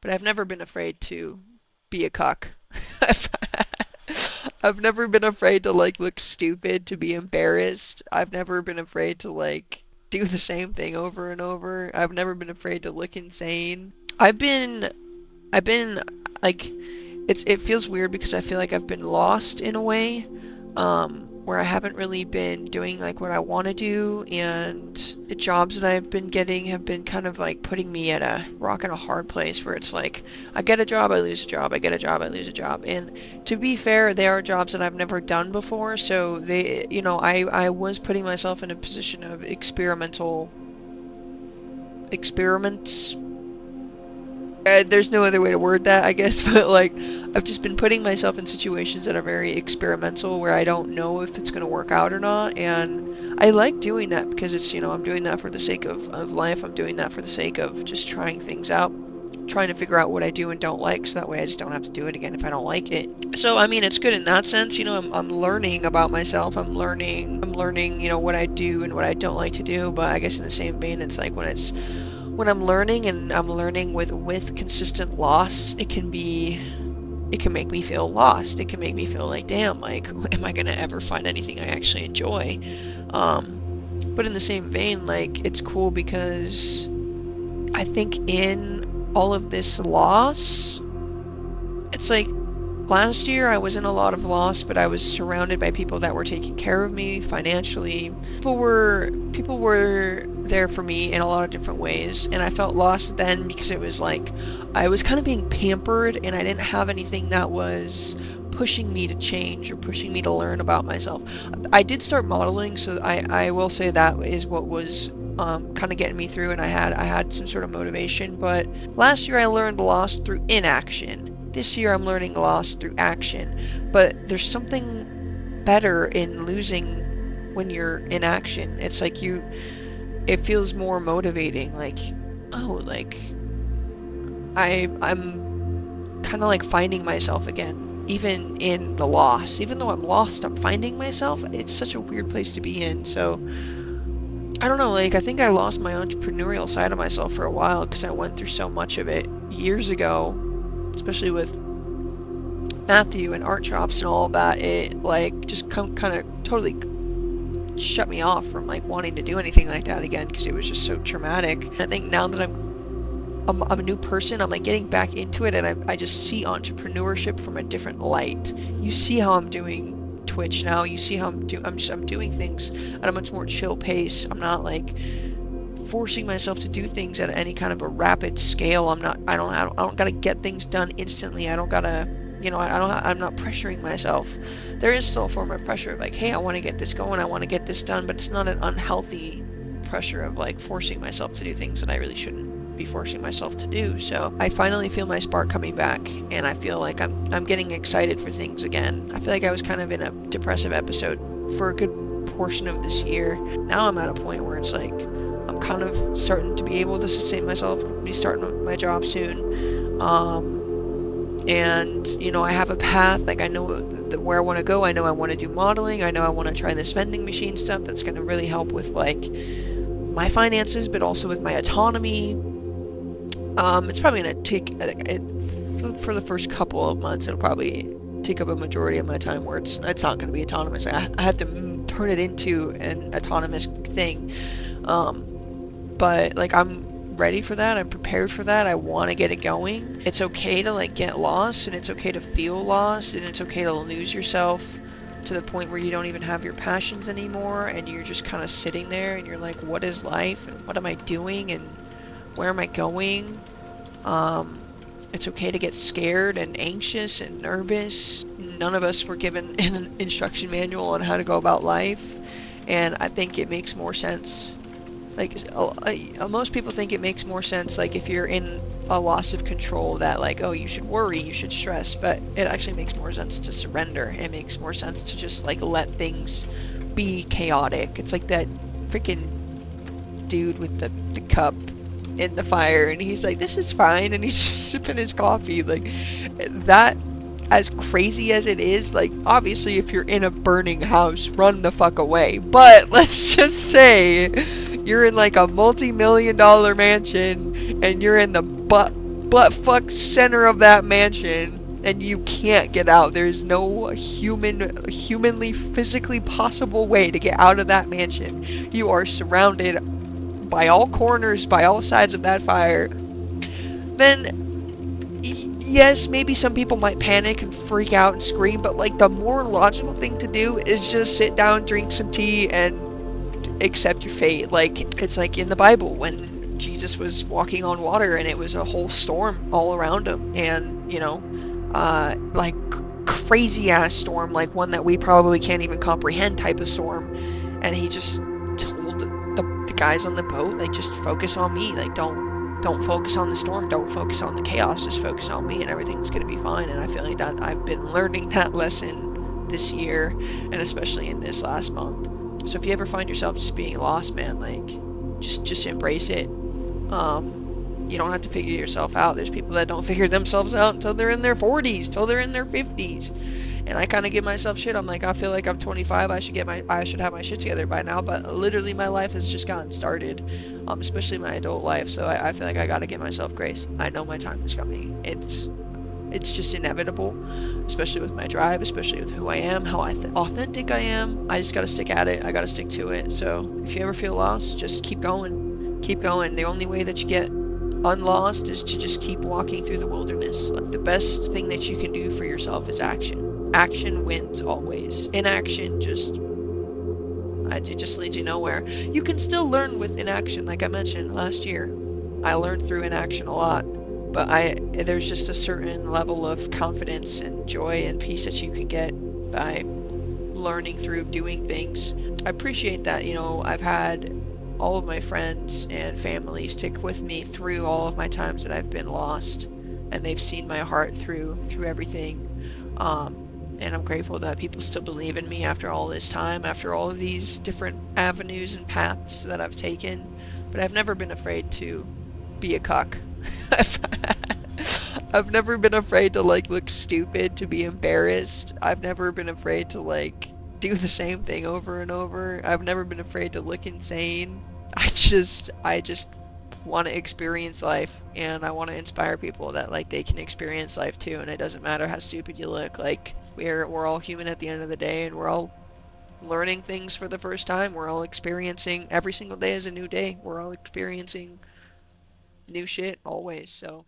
but I've never been afraid to be a cuck. I've, I've never been afraid to like look stupid, to be embarrassed. I've never been afraid to like do the same thing over and over. I've never been afraid to look insane. I've been like it feels weird because I feel like I've been lost in a way, where I haven't really been doing like what I want to do, and the jobs that I've been getting have been kind of like putting me at a rock and a hard place where it's like I get a job, I lose a job, I get a job, I lose a job. And to be fair, they are jobs that I've never done before, so I was putting myself in a position of experimental experiments. There's no other way to word that, I guess, but like I've just been putting myself in situations that are very experimental where I don't know if it's going to work out or not. And I like doing that because I'm doing that for the sake of life. I'm doing that for the sake of just trying things out, trying to figure out what I do and don't like, so that way I just don't have to do it again if I don't like it. So I mean, it's good in that sense. I'm learning about myself. I'm learning, what I do and what I don't like to do. But I guess in the same vein, it's like when I'm learning and I'm learning with consistent loss, it can make me feel lost. It can make me feel like, damn, like, am I gonna ever find anything I actually enjoy? But in the same vein, like, it's cool because I think in all of this loss, it's like last year I was in a lot of loss, but I was surrounded by people that were taking care of me financially. People were there for me in a lot of different ways, and I felt lost then because it was like I was kind of being pampered and I didn't have anything that was pushing me to change or pushing me to learn about myself. I did start modeling, so I will say that is what was kind of getting me through, and I had some sort of motivation. But last year I learned loss through inaction. This year I'm learning loss through action. But there's something better in losing when you're in action. It's like it feels more motivating. Like, oh, like I'm kind of like finding myself again, even in the loss. Even though I'm lost, I'm finding myself. It's such a weird place to be in. So I don't know, like, I think I lost my entrepreneurial side of myself for a while because I went through so much of it years ago, especially with Matthew and art shops and all of that. It, like, just kind of totally shut me off from, like, wanting to do anything like that again because it was just so traumatic. And I think now that I'm a new person, I'm, like, getting back into it, and I just see entrepreneurship from a different light. You see how I'm doing Twitch now. You see how I'm doing things at a much more chill pace. I'm not like forcing myself to do things at any kind of a rapid scale. I don't gotta get things done instantly. I don't gotta, I'm not pressuring myself. There is still a form of pressure of like, hey, I want to get this going, I want to get this done, but it's not an unhealthy pressure of like forcing myself to do things that I really shouldn't be forcing myself to do. So I finally feel my spark coming back, and I feel like I'm getting excited for things again. I feel like I was kind of in a depressive episode for a good portion of this year. Now I'm at a point where it's like I'm kind of starting to be able to sustain myself, be starting my job soon. And I have a path. Like, I know where I want to go. I know I want to do modeling. I know I want to try this vending machine stuff. That's going to really help with like my finances, but also with my autonomy. It's probably going to take for the first couple of months. It'll probably take up a majority of my time where it's not going to be autonomous. I have to turn it into an autonomous thing. But like, I'm ready for that. I'm prepared for that. I want to get it going. It's okay to like get lost, and it's okay to feel lost, and it's okay to lose yourself to the point where you don't even have your passions anymore, and you're just kind of sitting there and you're like, what is life, and what am I doing, and where am I going? It's okay to get scared and anxious and nervous. None of us were given an instruction manual on how to go about life, and I think it makes more sense. Like, most people think it makes more sense, like, if you're in a loss of control, that, like, oh, you should worry, you should stress, but it actually makes more sense to surrender. It makes more sense to just, like, let things be chaotic. It's like that freaking dude with the cup in the fire, and he's like, this is fine, and he's just sipping his coffee. Like, that, as crazy as it is, like, obviously, if you're in a burning house, run the fuck away. But let's just say you're in like a multi-million-dollar mansion and you're in the butt fuck center of that mansion and you can't get out. There's no humanly, physically possible way to get out of that mansion. You are surrounded by all corners, by all sides of that fire. Then yes, maybe some people might panic and freak out and scream, but like the more logical thing to do is just sit down, drink some tea, and accept your fate. Like it's like in the Bible when Jesus was walking on water and it was a whole storm all around him, and like crazy ass storm, like one that we probably can't even comprehend type of storm, and he just told the guys on the boat, like, just focus on me, like don't focus on the storm, don't focus on the chaos, just focus on me and everything's gonna be fine. And I feel like that I've been learning that lesson this year, and especially in this last month. So if you ever find yourself just being lost, man, like just embrace it. You don't have to figure yourself out. There's people that don't figure themselves out until they're in their 40s, till they're in their 50s. And I kind of give myself shit. I'm like, I feel like I'm 25. I should have my shit together by now. But literally, my life has just gotten started, especially my adult life. So I feel like I gotta give myself grace. I know my time is coming. It's just inevitable, especially with my drive, especially with who I am, how authentic I am. I just gotta stick at it. I gotta stick to it. So if you ever feel lost, just keep going. Keep going. The only way that you get unlost is to just keep walking through the wilderness. Like, the best thing that you can do for yourself is action. Action wins always. Inaction it just leads you nowhere. You can still learn with inaction, like I mentioned last year. I learned through inaction a lot, but there's just a certain level of confidence and joy and peace that you can get by learning through doing things. I appreciate that, I've had all of my friends and family stick with me through all of my times that I've been lost, and they've seen my heart through everything. And I'm grateful that people still believe in me after all this time, after all of these different avenues and paths that I've taken. But I've never been afraid to be a cuck. I've never been afraid to like look stupid, to be embarrassed. I've never been afraid to like do the same thing over and over. I've never been afraid to look insane. I just want to experience life, and I want to inspire people that like they can experience life too, and it doesn't matter how stupid you look. Like, we're all human at the end of the day, and we're all learning things for the first time. We're all experiencing, every single day is a new day. We're all experiencing new shit always. So